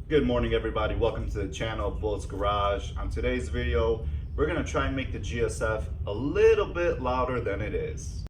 Good morning, everybody. Welcome to the channel, Bullets Garage. On today's video, we're gonna try and make the GSF a little bit louder than it is.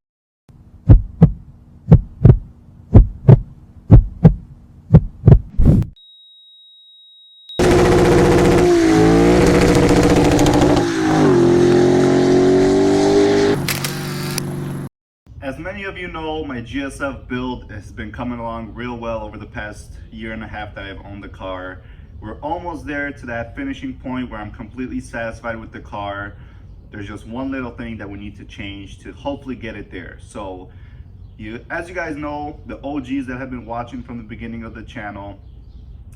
As many of you know, my GSF build has been coming along real well over the past year and a half that I've owned the car. We're almost there to that finishing point where I'm completely satisfied with the car. There's just one little thing that we need to change to hopefully get it there. So, as you guys know, the OGs that have been watching from the beginning of the channel,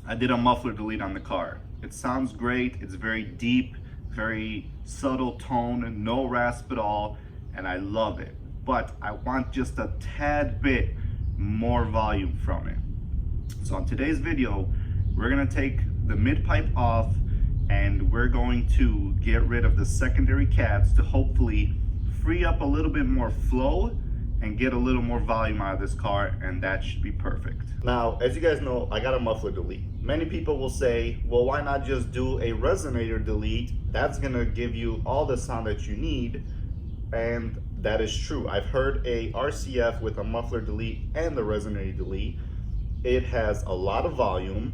I did a muffler delete on the car. It sounds great. It's very deep, very subtle tone, no rasp at all, and I love it. But I want just a tad bit more volume from it. So on today's video, we're gonna take the mid pipe off and we're going to get rid of the secondary cats to hopefully free up a little bit more flow and get a little more volume out of this car, and that should be perfect. Now, as you guys know, I got a muffler delete. Many people will say, well, why not just do a resonator delete? That's gonna give you all the sound that you need, and that is true. I've heard a RCF with a muffler delete and the resonator delete. It has a lot of volume,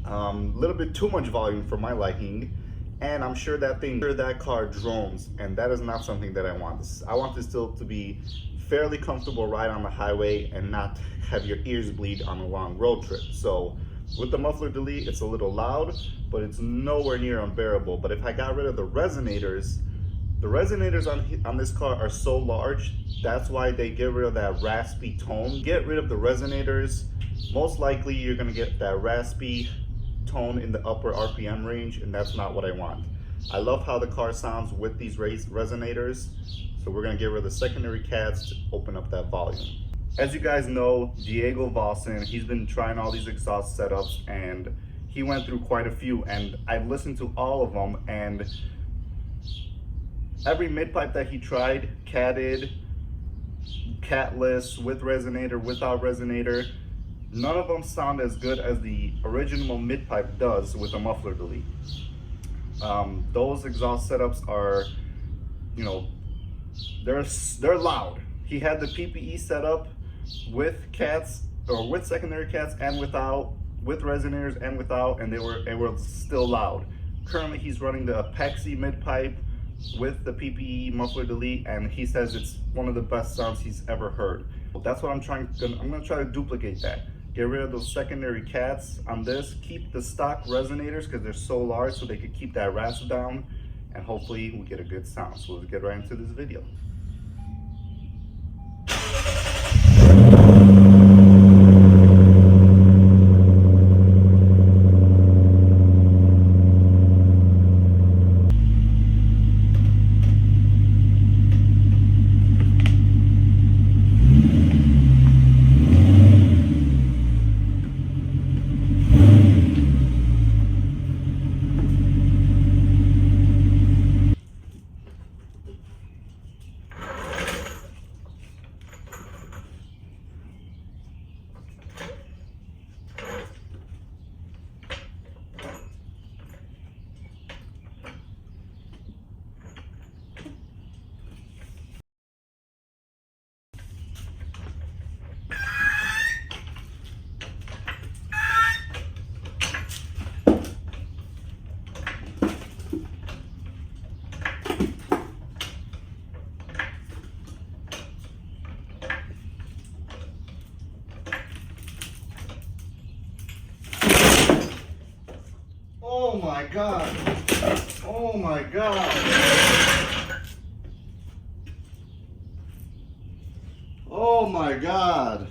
a little bit too much volume for my liking, and I'm sure that car drones, and that is not something that I want. I want this still to be fairly comfortable ride on the highway and not have your ears bleed on a long road trip. So with the muffler delete, it's a little loud, but it's nowhere near unbearable. But if I got rid of the resonators on this car are so large, that's why they get rid of that raspy tone. Get rid of the resonators, most likely you're gonna get that raspy tone in the upper RPM range, and that's not what I want. I love how the car sounds with these resonators, so we're gonna get rid of the secondary cats to open up that volume. As you guys know, Diego Vossen, he's been trying all these exhaust setups, and he went through quite a few, and I've listened to all of them, and every mid-pipe that he tried, catted, catless, with resonator, without resonator, none of them sound as good as the original mid-pipe does with a muffler delete. Those exhaust setups are, you know, they're loud. He had the PPE setup with cats, or with secondary cats and without, with resonators and without, and they were still loud. Currently, he's running the Apexi mid-pipe with the PPE muffler delete, and he says it's one of the best sounds he's ever heard. That's what I'm gonna try to duplicate that. Get rid of those secondary cats on this, keep the stock resonators because they're so large so they could keep that rasp down, and hopefully we get a good sound. So let's get right into this video. Oh my God. Oh my God. Oh my God.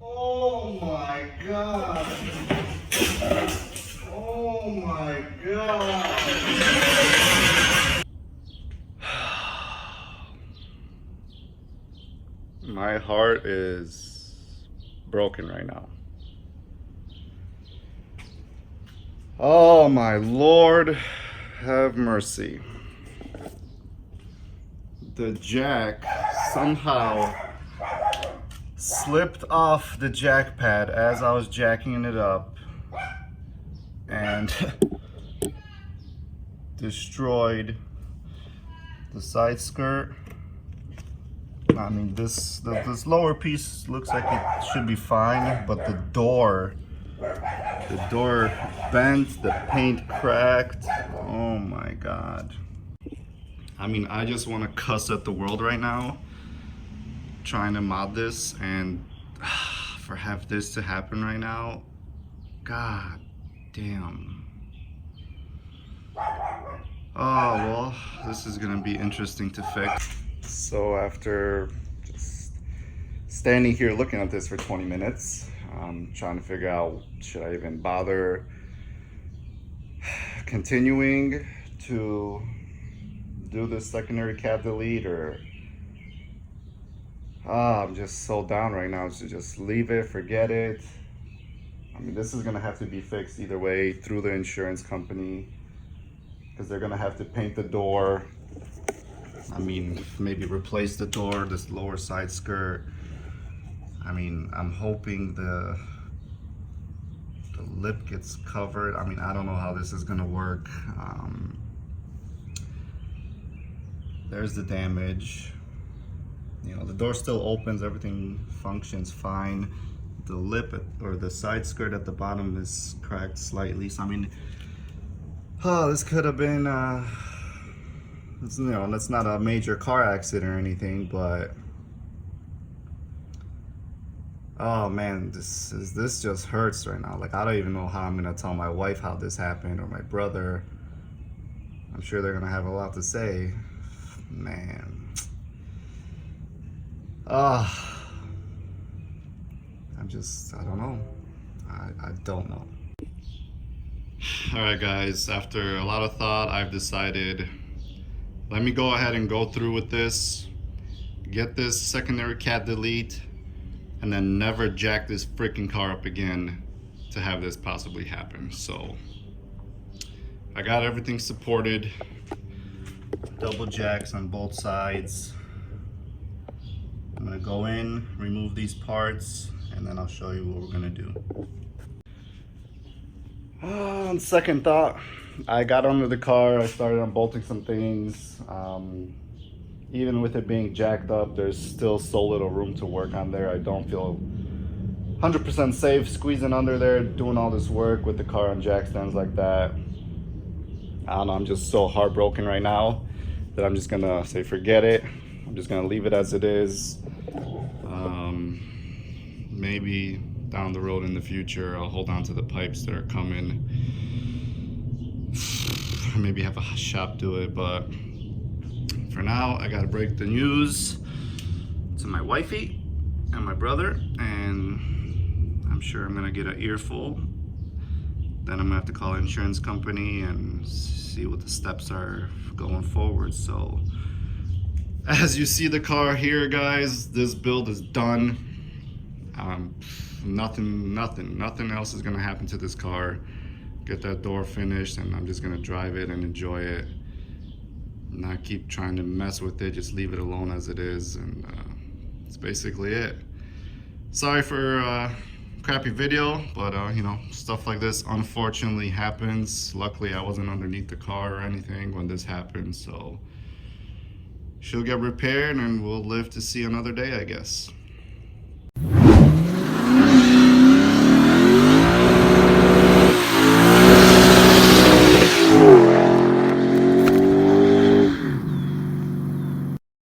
Oh my God. Oh my God. My heart is broken right now. Oh my Lord, have mercy. The jack somehow slipped off the jack pad as I was jacking it up and destroyed the side skirt. I mean, this lower piece looks like it should be fine, but the door bent, the paint cracked. Oh my God. I mean, I just want to cuss at the world right now, trying to mod this, and for have this to happen right now, God damn. Oh, well, this is gonna be interesting to fix. So after just standing here looking at this for 20 minutes, I'm trying to figure out, should I even bother continuing to do this secondary cat delete, or I'm just so down right now to just leave it, forget it. I mean, this is gonna have to be fixed either way through the insurance company, because they're gonna have to paint the door. I mean, maybe replace the door, this lower side skirt. I mean, I'm hoping the lip gets covered. I mean, I don't know how this is gonna work. There's the damage. You know, the door still opens, everything functions fine. The lip or the side skirt at the bottom is cracked slightly. So I mean, this could have been, you know, that's not a major car accident or anything, but oh man, this just hurts right now. Like, I don't even know how I'm gonna tell my wife how this happened, or my brother. I'm sure they're gonna have a lot to say. Man. I don't know. I don't know. All right, guys, after a lot of thought, I've decided, let me go ahead and go through with this, get this secondary cat delete, and then never jack this freaking car up again to have this possibly happen. So I got everything supported, double jacks on both sides. I'm gonna go in, remove these parts, and then I'll show you what we're gonna do. On second thought, I got under the car, I started unbolting some things. Even with it being jacked up, there's still so little room to work on there. I don't feel 100% safe squeezing under there, doing all this work with the car on jack stands like that. I don't know, I'm just so heartbroken right now that I'm just gonna say forget it. I'm just gonna leave it as it is. Maybe down the road in the future, I'll hold on to the pipes that are coming. Maybe have a shop do it, but for now, I gotta break the news to my wifey and my brother, and I'm sure I'm gonna get an earful. Then I'm gonna have to call an insurance company and see what the steps are going forward. So, as you see the car here, guys, this build is done. Nothing else is gonna happen to this car. Get that door finished, and I'm just gonna drive it and enjoy it. Not keep trying to mess with it, just leave it alone as it is, and that's basically it. Sorry for crappy video, but you know, stuff like this unfortunately happens. Luckily I wasn't underneath the car or anything when this happened, so she'll get repaired and we'll live to see another day, I guess.